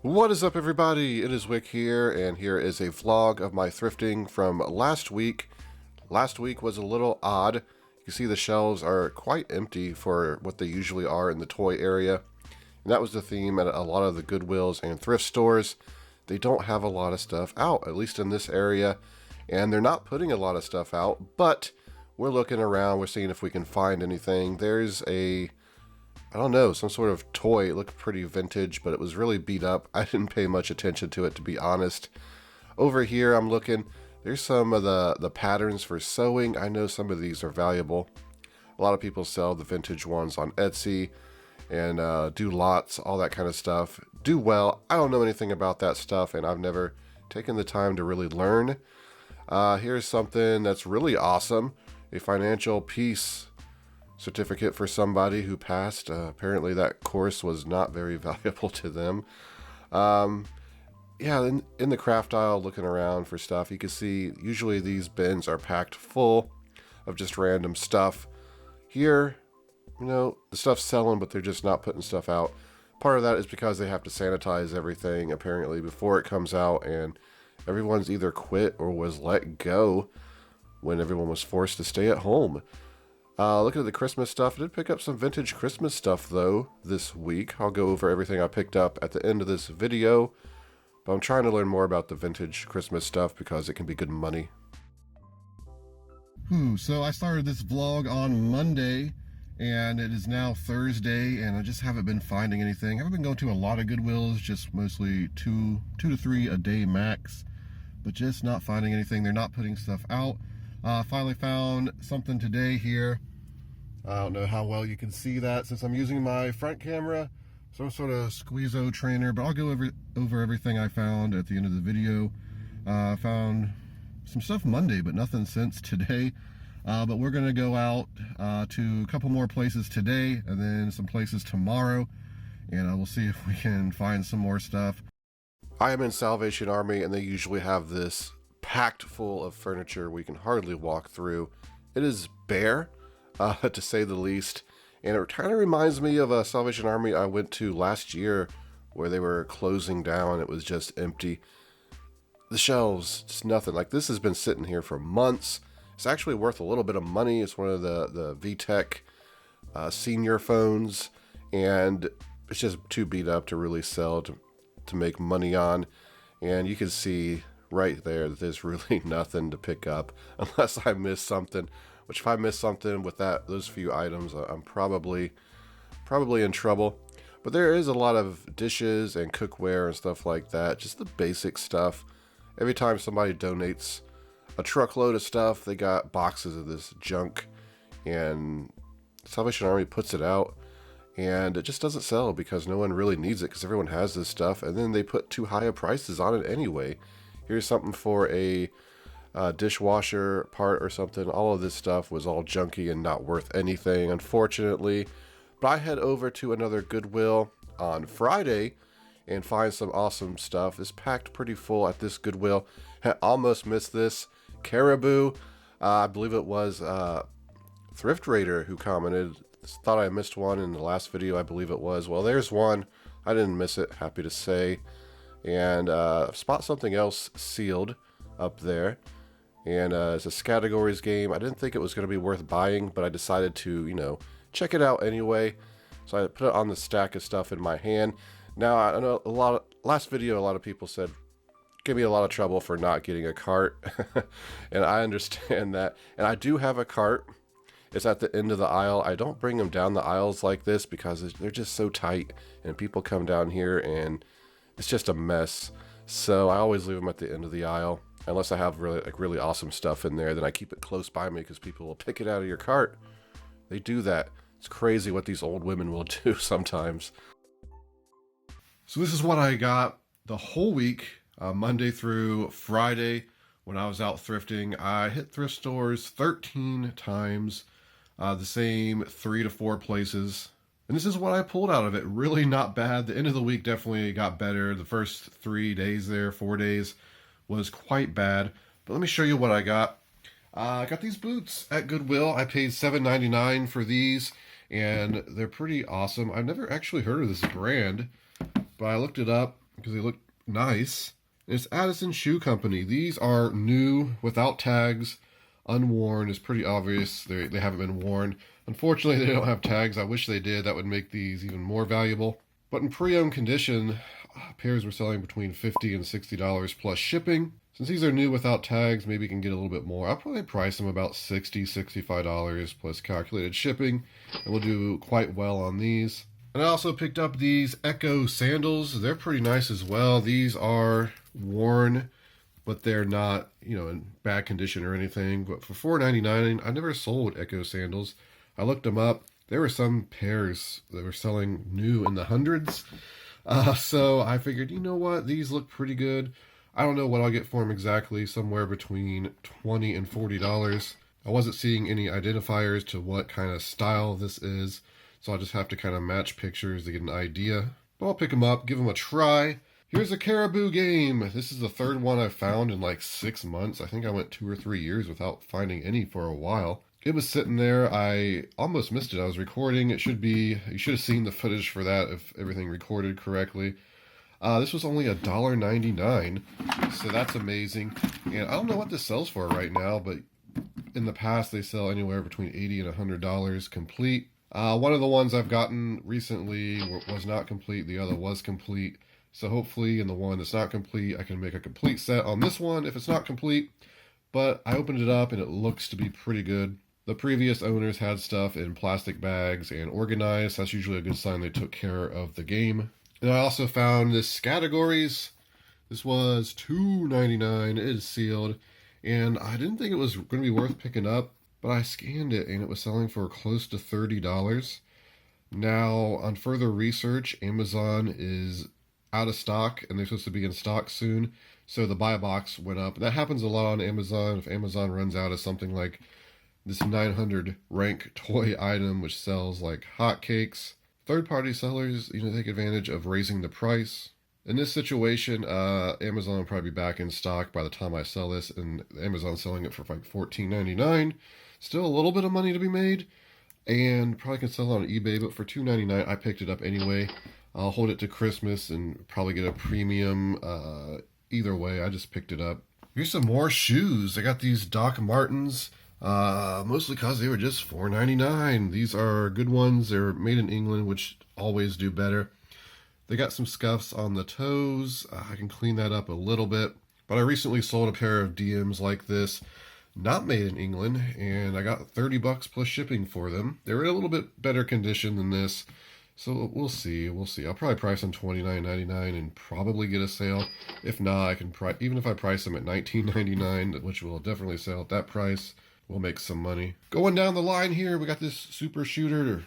What is up, everybody? It is Wick here, and here is a vlog of my thrifting from last week. Last week was a little odd. You can see the shelves are quite empty for what they usually are in the toy area. And that was the theme at a lot of the Goodwills and thrift stores. They don't have a lot of stuff out, at least in this area. And they're not putting a lot of stuff out, but we're looking around. We're seeing if we can find anything. There's I don't know, some sort of toy. It looked pretty vintage, but it was really beat up. I didn't pay much attention to it, to be honest. Over here, I'm looking. There's some of the patterns for sewing. I know some of these are valuable. A lot of people sell the vintage ones on Etsy and do lots, all that kind of stuff. Do well. I don't know anything about that stuff, and I've never taken the time to really learn. Here's something that's really awesome. A financial peace certificate for somebody who passed. Apparently that course was not very valuable to them. Yeah, in the craft aisle, looking around for stuff, you can see usually these bins are packed full of just random stuff. Here, you know, the stuff's selling, but they're just not putting stuff out. Part of that is because they have to sanitize everything, apparently, before it comes out, and everyone's either quit or was let go when everyone was forced to stay at home. Looking at the Christmas stuff, I did pick up some vintage Christmas stuff, though, this week. I'll go over everything I picked up at the end of this video, but I'm trying to learn more about the vintage Christmas stuff because it can be good money. So I started this vlog on Monday, and it is now Thursday, and I just haven't been finding anything. I haven't been going to a lot of Goodwills, just mostly two to three a day max, but just not finding anything. They're not putting stuff out. Finally found something today here. I don't know how well you can see that since I'm using my front camera, some sort of squeezo trainer, but I'll go over everything I found at the end of the video. I found some stuff Monday, but nothing since today. But we're gonna go out to a couple more places today and then some places tomorrow, and we'll see if we can find some more stuff. I am in Salvation Army, and they usually have this packed full of furniture we can hardly walk through. It is bare, to say the least, and it kind of reminds me of a Salvation Army I went to last year where they were closing down. It was just empty. The shelves, just nothing. Like, this has been sitting here for months. It's actually worth a little bit of money. It's one of the VTech senior phones, and it's just too beat up to really sell, to make money on. And you can see right there that there's really nothing to pick up unless I miss something, which if I miss something with those few items, I'm probably in trouble. But there is a lot of dishes and cookware and stuff like that, just the basic stuff. Every time somebody donates a truckload of stuff, they got boxes of this junk, and Salvation Army puts it out, and it just doesn't sell because no one really needs it because everyone has this stuff, and then they put too high of prices on it anyway. Here's something for a dishwasher part or something. All of this stuff was all junky and not worth anything, unfortunately. But I head over to another Goodwill on Friday and find some awesome stuff. It's packed pretty full at this Goodwill. I almost missed this. Caribou, I believe it was Thrift Raider who commented. Thought I missed one in the last video, I believe it was. Well, there's one. I didn't miss it, happy to say. And spot something else sealed up there, and it's a categories game. I didn't think it was going to be worth buying, but I decided to, you know, check it out anyway. So I put it on the stack of stuff in my hand. Now, I know last video a lot of people said give me a lot of trouble for not getting a cart, and I understand that. And I do have a cart. It's at the end of the aisle. I don't bring them down the aisles like this because they're just so tight, and people come down here and it's just a mess. So I always leave them at the end of the aisle, unless I have really awesome stuff in there. Then I keep it close by me because people will pick it out of your cart. They do that. It's crazy what these old women will do sometimes. So this is what I got the whole week, Monday through Friday. When I was out thrifting, I hit thrift stores 13 times, the same 3 to 4 places. And this is what I pulled out of it. Really not bad. The end of the week definitely got better. The first 3 days there, 4 days, was quite bad. But let me show you what I got. I got these boots at Goodwill. I paid $7.99 for these, and they're pretty awesome. I've never actually heard of this brand, but I looked it up. because they look nice. It's Addison Shoe Company. These are new, without tags, unworn. It's pretty obvious they haven't been worn. Unfortunately, they don't have tags. I wish they did. That would make these even more valuable. But in pre-owned condition, pairs were selling between $50 and $60 plus shipping. Since these are new without tags, maybe you can get a little bit more. I'll probably price them about $60, $65 plus calculated shipping. And we'll do quite well on these. And I also picked up these Echo sandals. They're pretty nice as well. These are worn, but they're not, in bad condition or anything. But for $4.99, I never sold Echo sandals. I looked them up. There were some pairs that were selling new in the hundreds. So I figured, you know what? These look pretty good. I don't know what I'll get for them exactly. Somewhere between $20 and $40. I wasn't seeing any identifiers to what kind of style this is. So I'll just have to kind of match pictures to get an idea. But I'll pick them up, give them a try. Here's a Caribou game. This is the third one I've found in like 6 months. I think I went 2 or 3 years without finding any for a while. It was sitting there. I almost missed it. I was recording. You should have seen the footage for that if everything recorded correctly. This was only $1.99, so that's amazing. And I don't know what this sells for right now, but in the past they sell anywhere between $80 and $100 complete. One of the ones I've gotten recently was not complete. The other was complete. So hopefully in the one that's not complete, I can make a complete set on this one if it's not complete. But I opened it up and it looks to be pretty good. The previous owners had stuff in plastic bags and organized. That's usually a good sign they took care of the game. And I also found this categories. This was $2.99. It is sealed. And I didn't think it was going to be worth picking up, but I scanned it and it was selling for close to $30. Now, on further research, Amazon is out of stock and they're supposed to be in stock soon. So the buy box went up. That happens a lot on Amazon. If Amazon runs out of something like this 900 rank toy item, which sells like hotcakes, third-party sellers, take advantage of raising the price. In this situation, Amazon will probably be back in stock by the time I sell this, and Amazon's selling it for like $14.99. Still a little bit of money to be made, and probably can sell it on eBay, but for $2.99, I picked it up anyway. I'll hold it to Christmas and probably get a premium. Either way, I just picked it up. Here's some more shoes. I got these Doc Martens, mostly because they were just $4.99. These are good ones. They're made in England, which always do better. They got some scuffs on the toes. I can clean that up a little bit. But I recently sold a pair of DMs like this, not made in England, and I got $30 plus shipping for them. They were in a little bit better condition than this. So we'll see. I'll probably price them $29.99 and probably get a sale. If not, I can even if I price them at $19.99, which will definitely sell at that price, we'll make some money. Going down the line here, we got this Super Shooter,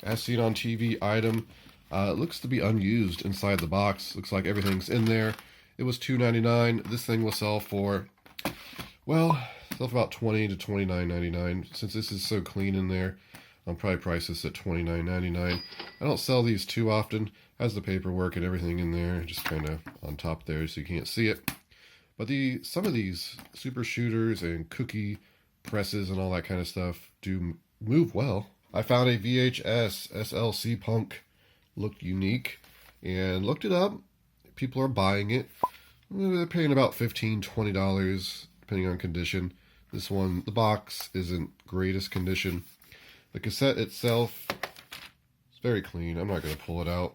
as seen on TV item. It looks to be unused inside the box. Looks like everything's in there. It was $2.99. This thing will sell for, about $20 to $29.99. Since this is so clean in there, I'll probably price this at $29.99. I don't sell these too often. Has the paperwork and everything in there, just kind of on top there so you can't see it. But some of these Super Shooters and cookie presses and all that kind of stuff do move well. I found a VHS SLC Punk. Looked unique and looked it up. People are buying it. They're paying about $15, $20 depending on condition. This one, the box isn't greatest condition. The cassette itself is very clean. I'm not going to pull it out.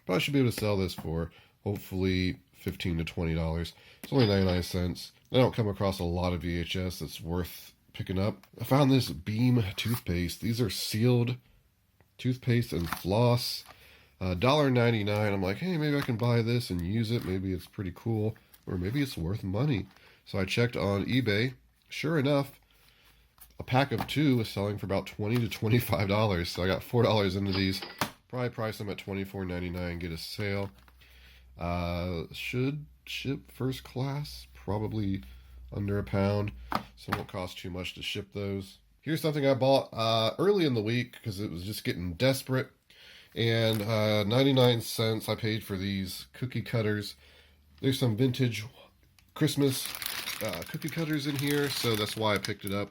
But I should be able to sell this for hopefully $15 to $20. It's only 99 cents. I don't come across a lot of VHS that's worth picking up. I found this Beam toothpaste. These are sealed toothpaste and floss. $1.99. I'm like, hey, maybe I can buy this and use it. Maybe it's pretty cool. Or maybe it's worth money. So I checked on eBay. Sure enough, a pack of 2 is selling for about $20 to $25. So I got $4 into these. Probably price them at $24.99. Get a sale. Should ship first class. Probably under £1. So it won't cost too much to ship those. Here's something I bought early in the week because it was just getting desperate. And 99 cents I paid for these cookie cutters. There's some vintage Christmas cookie cutters in here, so that's why I picked it up.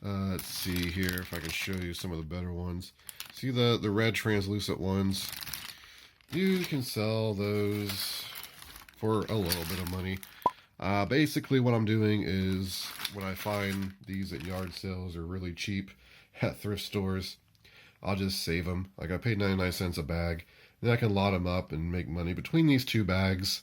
Let's see here if I can show you some of the better ones. See the red translucent ones? you can sell those for a little bit of money. Basically what I'm doing is when I find these at yard sales or really cheap at thrift stores, I'll just save them. Like I paid 99 cents a bag, then I can lot them up and make money. Between these two bags,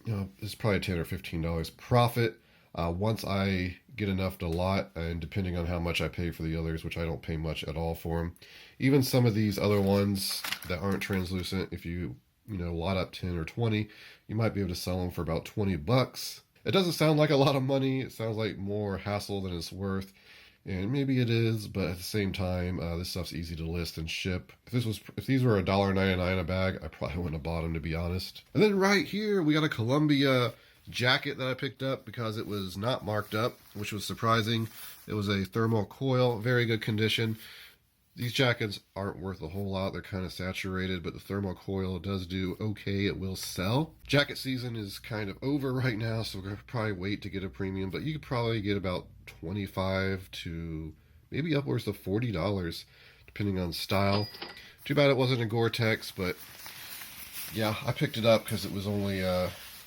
you know, it's probably $10 or $15 profit. Once I get enough to lot, and depending on how much I pay for the others, which I don't pay much at all for them. Even some of these other ones that aren't translucent, if you lot up 10 or 20, you might be able to sell them for about 20 bucks. It doesn't sound like a lot of money. It sounds like more hassle than it's worth. And maybe it is, but at the same time, this stuff's easy to list and ship. If these were $1.99 a bag, I probably wouldn't have bought them, to be honest. And then right here, we got a Columbia jacket that I picked up because it was not marked up, which was surprising. It was a thermal coil, very good condition. These jackets aren't worth a whole lot. They're kind of saturated, but the thermal coil does do okay. It will sell. Jacket season is kind of over right now, so we're going to probably wait to get a premium, but you could probably get about $25 to maybe upwards of $40, depending on style. Too bad it wasn't a Gore-Tex, but yeah, I picked it up because it was only,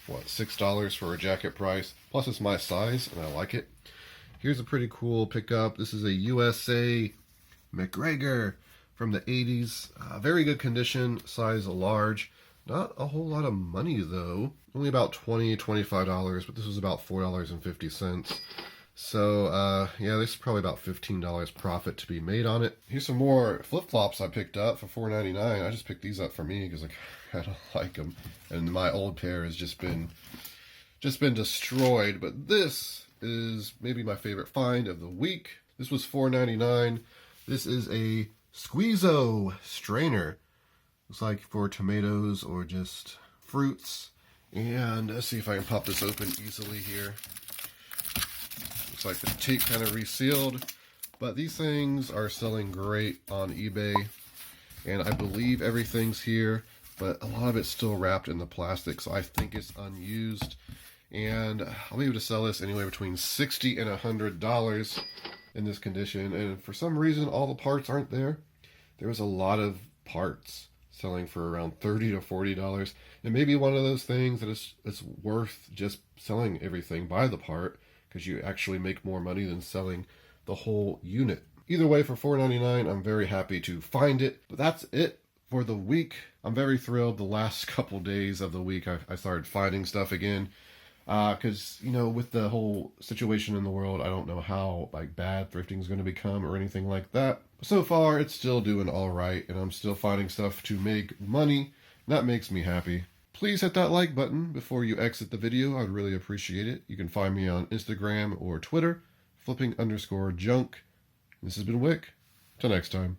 $6 for a jacket price. Plus it's my size, and I like it. Here's a pretty cool pickup. This is a USA McGregor from the 80s. Very good condition, size large. Not a whole lot of money though. Only about $20, $25, but this was about $4.50. So yeah, this is probably about $15 profit to be made on it. Here's some more flip-flops I picked up for $4.99. I just picked these up for me because I kind of like them. And my old pair has just been destroyed. But this is maybe my favorite find of the week. This was $4.99. This is a Squeezo strainer. Looks like for tomatoes or just fruits. And let's see if I can pop this open easily here. Looks like the tape kind of resealed. But these things are selling great on eBay. And I believe everything's here, but a lot of it's still wrapped in the plastic, so I think it's unused. And I'll be able to sell this anywhere between $60 and $100 in this condition. And for some reason, all the parts aren't there. There was a lot of parts selling for around $30 to $40. It may be one of those things that it's worth just selling everything by the part, because you actually make more money than selling the whole unit. Either way, for $4.99, I'm very happy to find it. But that's it for the week. I'm very thrilled. The last couple days of the week, I started finding stuff again. Because, with the whole situation in the world, I don't know how bad thrifting is going to become or anything like that. But so far, it's still doing all right, and I'm still finding stuff to make money. That makes me happy. Please hit that like button before you exit the video. I'd really appreciate it. You can find me on Instagram or Twitter, flipping_junk. This has been Wick. Till next time.